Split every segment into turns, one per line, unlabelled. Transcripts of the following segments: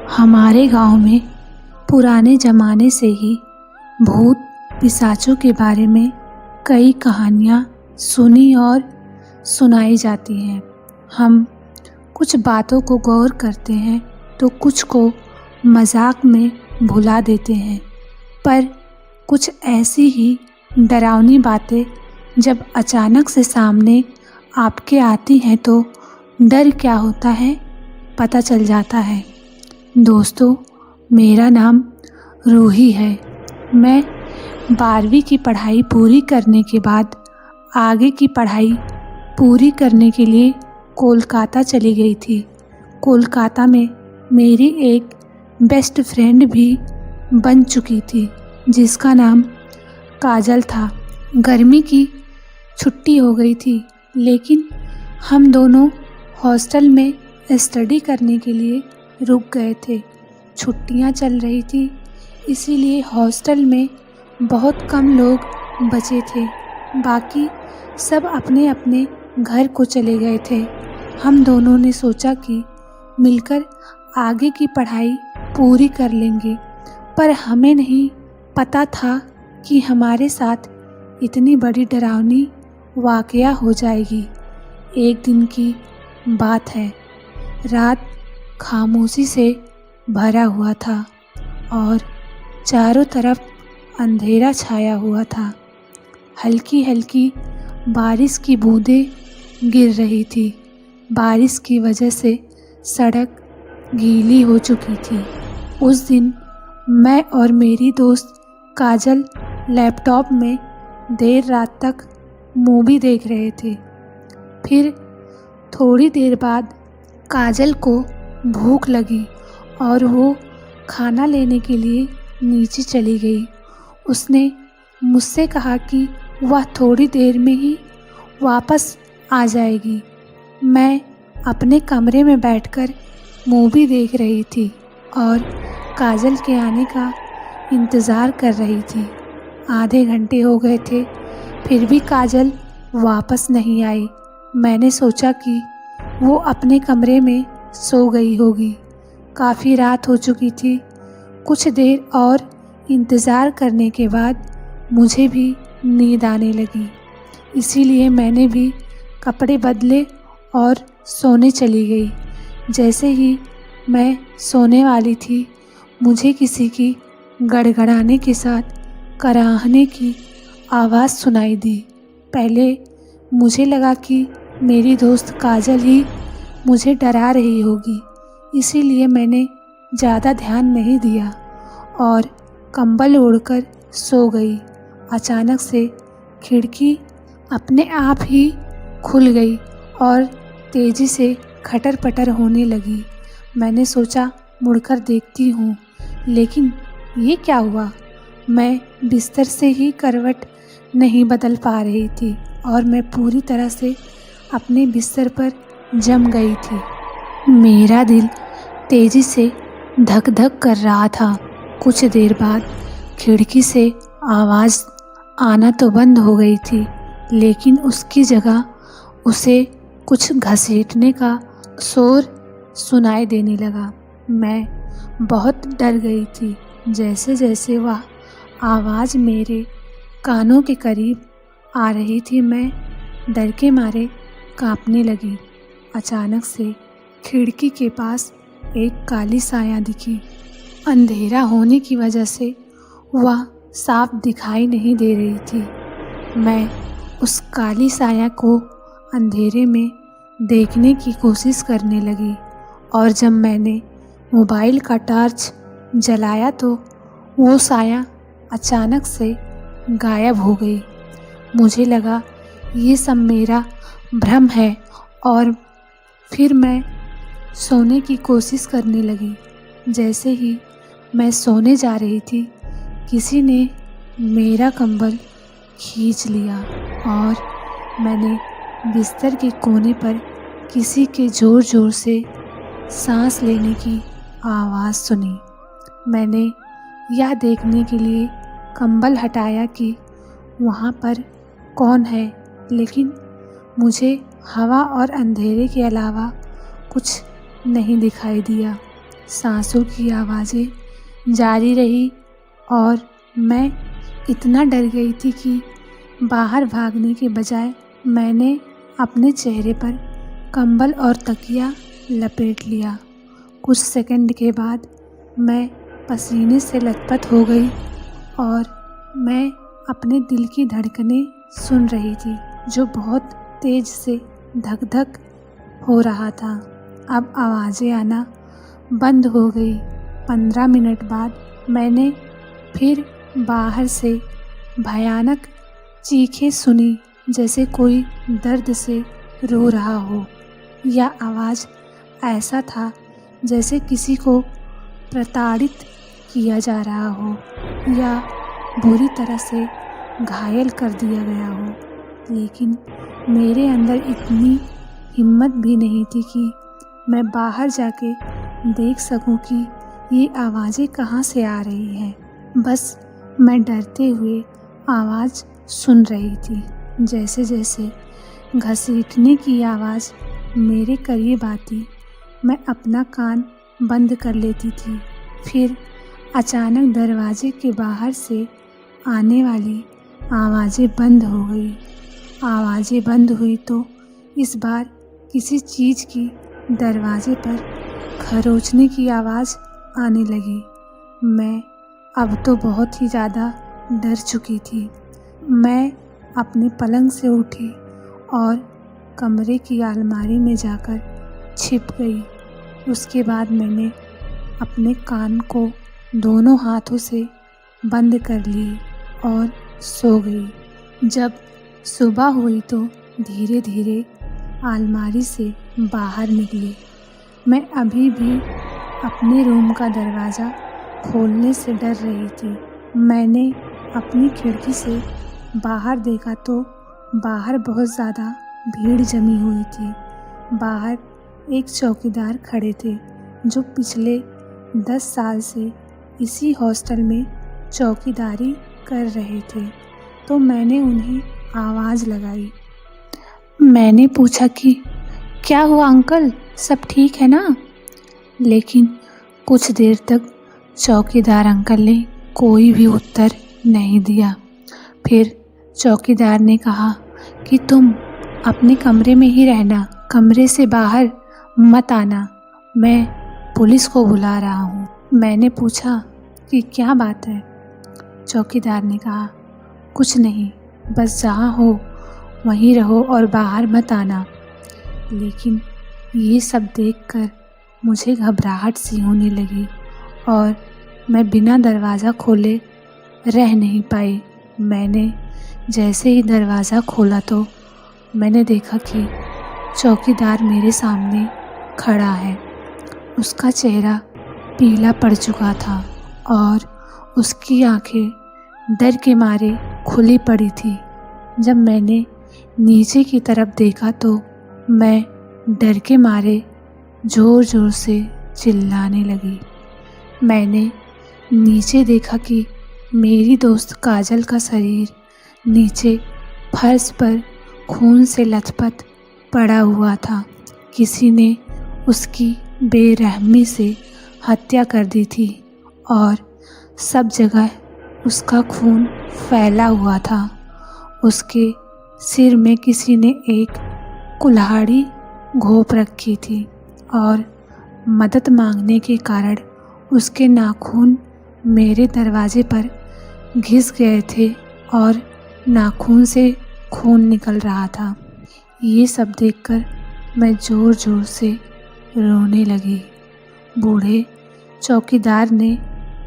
हमारे गांव में पुराने ज़माने से ही भूत पिशाचों के बारे में कई कहानियाँ सुनी और सुनाई जाती हैं। हम कुछ बातों को गौर करते हैं तो कुछ को मजाक में भुला देते हैं, पर कुछ ऐसी ही डरावनी बातें जब अचानक से सामने आपके आती हैं तो डर क्या होता है पता चल जाता है। दोस्तों, मेरा नाम रूही है। मैं 12वीं की पढ़ाई पूरी करने के बाद आगे की पढ़ाई पूरी करने के लिए कोलकाता चली गई थी। कोलकाता में मेरी एक बेस्ट फ्रेंड भी बन चुकी थी जिसका नाम काजल था। गर्मी की छुट्टी हो गई थी, लेकिन हम दोनों हॉस्टल में स्टडी करने के लिए रुक गए थे। छुट्टियां चल रही थी, इसीलिए हॉस्टल में बहुत कम लोग बचे थे। बाकी सब अपने अपने घर को चले गए थे। हम दोनों ने सोचा कि मिलकर आगे की पढ़ाई पूरी कर लेंगे, पर हमें नहीं पता था कि हमारे साथ इतनी बड़ी डरावनी वाकया हो जाएगी। एक दिन की बात है, रात खामोशी से भरा हुआ था और चारों तरफ अंधेरा छाया हुआ था। हल्की हल्की बारिश की बूंदें गिर रही थी। बारिश की वजह से सड़क गीली हो चुकी थी। उस दिन मैं और मेरी दोस्त काजल लैपटॉप में देर रात तक मूवी देख रहे थे। फिर थोड़ी देर बाद काजल को भूख लगी और वो खाना लेने के लिए नीचे चली गई। उसने मुझसे कहा कि वह थोड़ी देर में ही वापस आ जाएगी। मैं अपने कमरे में बैठकर मूवी देख रही थी और काजल के आने का इंतज़ार कर रही थी। आधे घंटे हो गए थे, फिर भी काजल वापस नहीं आई। मैंने सोचा कि वो अपने कमरे में सो गई होगी। काफ़ी रात हो चुकी थी। कुछ देर और इंतज़ार करने के बाद मुझे भी नींद आने लगी, इसीलिए मैंने भी कपड़े बदले और सोने चली गई। जैसे ही मैं सोने वाली थी, मुझे किसी की गड़गड़ाने के साथ कराहने की आवाज़ सुनाई दी। पहले मुझे लगा कि मेरी दोस्त काजल ही मुझे डरा रही होगी, इसीलिए मैंने ज़्यादा नहीं नहीं दिया और कंबल ओढ़कर सो गई। अचानक से खिड़की अपने आप ही खुल गई और तेज़ी से खटर पटर होने लगी। मैंने सोचा मुड़कर देखती हूँ, लेकिन ये क्या हुआ? मैं बिस्तर से ही करवट नहीं बदल पा रही थी और मैं पूरी तरह से अपने बिस्तर पर जम गई थी। मेरा दिल तेज़ी से धक धक कर रहा था। कुछ देर बाद खिड़की से आवाज़ आना तो बंद हो गई थी, लेकिन उसकी जगह उसे कुछ घसीटने का शोर सुनाई देने लगा। मैं बहुत डर गई थी। जैसे जैसे वह आवाज़ मेरे कानों के करीब आ रही थी, मैं डर के मारे कांपने लगी। अचानक से खिड़की के पास एक काली साया दिखी। अंधेरा होने की वजह से वह साफ दिखाई नहीं दे रही थी। मैं उस काली साया को अंधेरे में देखने की कोशिश करने लगी और जब मैंने मोबाइल का टॉर्च जलाया तो वो साया अचानक से गायब हो गई। मुझे लगा ये सब मेरा भ्रम है और फिर मैं सोने की कोशिश करने लगी। जैसे ही मैं सोने जा रही थी, किसी ने मेरा कंबल खींच लिया और मैंने बिस्तर के कोने पर किसी के ज़ोर ज़ोर से सांस लेने की आवाज़ सुनी। मैंने यह देखने के लिए कंबल हटाया कि वहाँ पर कौन है, लेकिन मुझे हवा और अंधेरे के अलावा कुछ नहीं दिखाई दिया। सांसों की आवाज़ें जारी रही और मैं इतना डर गई थी कि बाहर भागने के बजाय मैंने अपने चेहरे पर कंबल और तकिया लपेट लिया। कुछ सेकंड के बाद मैं पसीने से लथपथ हो गई और मैं अपने दिल की धड़कनें सुन रही थी जो बहुत तेज़ से धक धक हो रहा था। अब आवाज़ें आना बंद हो गई। 15 मिनट बाद मैंने फिर बाहर से भयानक चीखें सुनी, जैसे कोई दर्द से रो रहा हो। यह आवाज़ ऐसा था जैसे किसी को प्रताड़ित किया जा रहा हो या बुरी तरह से घायल कर दिया गया हो। लेकिन मेरे अंदर इतनी हिम्मत भी नहीं थी कि मैं बाहर जाके देख सकूं कि ये आवाज़ें कहाँ से आ रही हैं। बस मैं डरते हुए आवाज़ सुन रही थी। जैसे जैसे घसीटने की आवाज़ मेरे करीब आती, मैं अपना कान बंद कर लेती थी। फिर अचानक दरवाजे के बाहर से आने वाली आवाज़ें बंद हो गई। आवाज़ें बंद हुई तो इस बार किसी चीज़ की दरवाजे पर खरोंचने की आवाज़ आने लगी। मैं अब तो बहुत ही ज़्यादा डर चुकी थी। मैं अपने पलंग से उठी और कमरे की अलमारी में जाकर छिप गई। उसके बाद मैंने अपने कान को दोनों हाथों से बंद कर ली और सो गई। जब सुबह हुई तो धीरे धीरे अलमारी से बाहर निकली। मैं अभी भी अपने रूम का दरवाज़ा खोलने से डर रही थी। मैंने अपनी खिड़की से बाहर देखा तो बाहर बहुत ज़्यादा भीड़ जमी हुई थी। बाहर एक चौकीदार खड़े थे जो पिछले 10 साल से इसी हॉस्टल में चौकीदारी कर रहे थे। तो मैंने उन्हें आवाज़ लगाई। मैंने पूछा कि क्या हुआ अंकल, सब ठीक है ना? लेकिन कुछ देर तक चौकीदार अंकल ने कोई भी उत्तर नहीं दिया। फिर चौकीदार ने कहा कि तुम अपने कमरे में ही रहना, कमरे से बाहर मत आना, मैं पुलिस को बुला रहा हूँ। मैंने पूछा कि क्या बात है? चौकीदार ने कहा कुछ नहीं, बस जहाँ हो वहीं रहो और बाहर मत आना। लेकिन ये सब देखकर मुझे घबराहट सी होने लगी और मैं बिना दरवाज़ा खोले रह नहीं पाई। मैंने जैसे ही दरवाज़ा खोला तो मैंने देखा कि चौकीदार मेरे सामने खड़ा है। उसका चेहरा पीला पड़ चुका था और उसकी आंखें डर के मारे खुली पड़ी थी। जब मैंने नीचे की तरफ देखा तो मैं डर के मारे ज़ोर ज़ोर से चिल्लाने लगी। मैंने नीचे देखा कि मेरी दोस्त काजल का शरीर नीचे फर्श पर खून से लथपथ पड़ा हुआ था। किसी ने उसकी बेरहमी से हत्या कर दी थी और सब जगह उसका खून फैला हुआ था। उसके सिर में किसी ने एक कुल्हाड़ी घोंप रखी थी और मदद मांगने के कारण उसके नाखून मेरे दरवाजे पर घिस गए थे और नाखून से खून निकल रहा था। ये सब देखकर मैं ज़ोर ज़ोर से रोने लगी। बूढ़े चौकीदार ने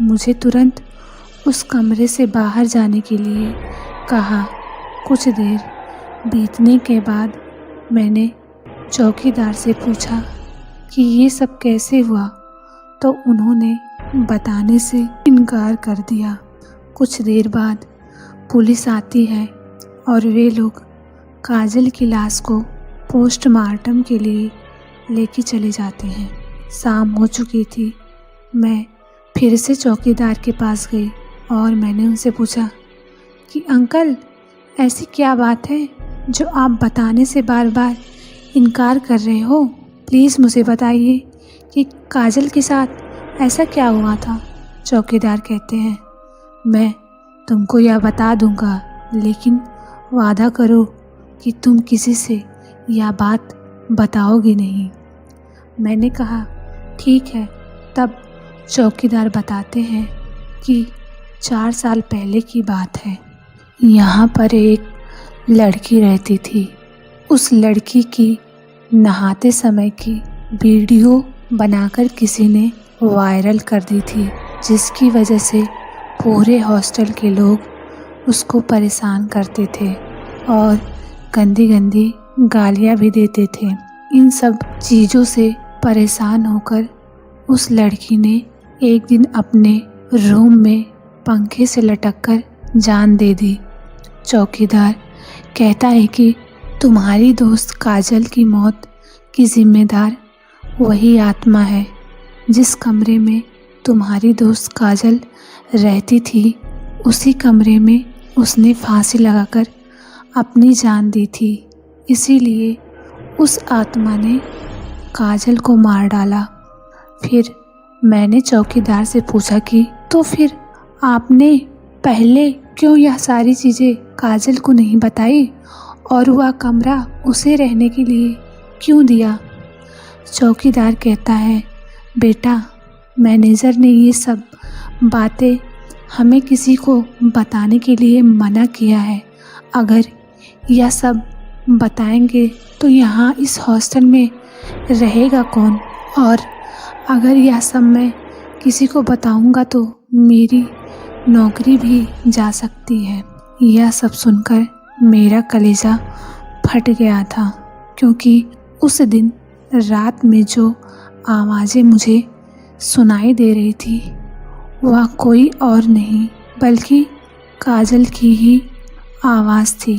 मुझे तुरंत उस कमरे से बाहर जाने के लिए कहा। कुछ देर बीतने के बाद मैंने चौकीदार से पूछा कि ये सब कैसे हुआ, तो उन्होंने बताने से इनकार कर दिया। कुछ देर बाद पुलिस आती है और वे लोग काजल की लाश को पोस्टमार्टम के लिए लेके चले जाते हैं। शाम हो चुकी थी। मैं फिर से चौकीदार के पास गई और मैंने उनसे पूछा कि अंकल, ऐसी क्या बात है जो आप बताने से बार बार इनकार कर रहे हो? प्लीज़ मुझे बताइए कि काजल के साथ ऐसा क्या हुआ था? चौकीदार कहते हैं, मैं तुमको यह बता दूंगा, लेकिन वादा करो कि तुम किसी से यह बात बताओगे नहीं। मैंने कहा, ठीक है। तब चौकीदार बताते हैं कि 4 साल पहले की बात है। यहाँ पर एक लड़की रहती थी। उस लड़की की नहाते समय की वीडियो बनाकर किसी ने वायरल कर दी थी, जिसकी वजह से पूरे हॉस्टल के लोग उसको परेशान करते थे और गंदी गंदी गालियाँ भी देते थे। इन सब चीज़ों से परेशान होकर उस लड़की ने एक दिन अपने रूम में पंखे से लटककर जान दे दी। चौकीदार कहता है कि तुम्हारी दोस्त काजल की मौत की जिम्मेदार वही आत्मा है। जिस कमरे में तुम्हारी दोस्त काजल रहती थी, उसी कमरे में उसने फांसी लगाकर अपनी जान दी थी। इसीलिए उस आत्मा ने काजल को मार डाला। फिर मैंने चौकीदार से पूछा कि तो फिर आपने पहले क्यों यह सारी चीज़ें काजल को नहीं बताई और वह कमरा उसे रहने के लिए क्यों दिया? चौकीदार कहता है, बेटा, मैनेजर ने ये सब बातें हमें किसी को बताने के लिए मना किया है। अगर यह सब बताएंगे तो यहाँ इस हॉस्टल में रहेगा कौन? और अगर यह सब मैं किसी को बताऊंगा तो मेरी नौकरी भी जा सकती है। यह सब सुनकर मेरा कलेजा फट गया था, क्योंकि उस दिन रात में जो आवाज़ें मुझे सुनाई दे रही थी वह कोई और नहीं बल्कि काजल की ही आवाज़ थी।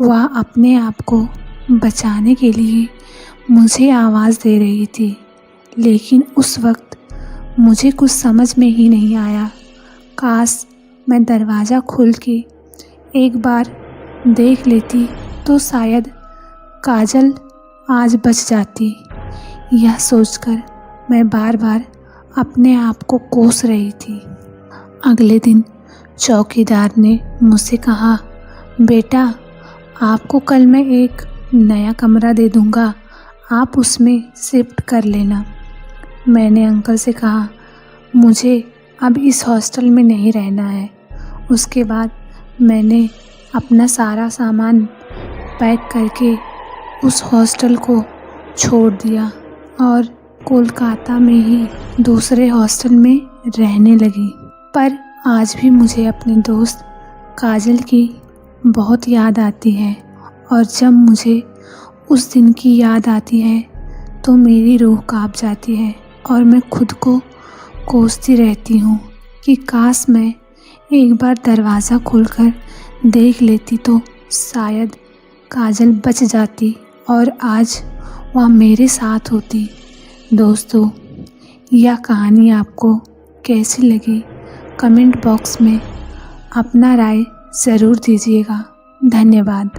वह अपने आप को बचाने के लिए मुझे आवाज़ दे रही थी, लेकिन उस वक्त मुझे कुछ समझ में ही नहीं आया। काश मैं दरवाज़ा खोल के एक बार देख लेती तो शायद काजल आज बच जाती। यह सोचकर मैं बार बार अपने आप को कोस रही थी। अगले दिन चौकीदार ने मुझसे कहा, बेटा, आपको कल मैं एक नया कमरा दे दूँगा, आप उसमें शिफ्ट कर लेना। मैंने अंकल से कहा, मुझे अब इस हॉस्टल में नहीं रहना है। उसके बाद मैंने अपना सारा सामान पैक करके उस हॉस्टल को छोड़ दिया और कोलकाता में ही दूसरे हॉस्टल में रहने लगी। पर आज भी मुझे अपने दोस्त काजल की बहुत याद आती है, और जब मुझे उस दिन की याद आती है तो मेरी रूह कांप जाती है और मैं खुद को कोसती रहती हूँ कि काश मैं एक बार दरवाज़ा खोलकर देख लेती तो शायद काजल बच जाती और आज वह मेरे साथ होती। दोस्तों, यह कहानी आपको कैसी लगी कमेंट बॉक्स में अपना राय ज़रूर दीजिएगा। धन्यवाद।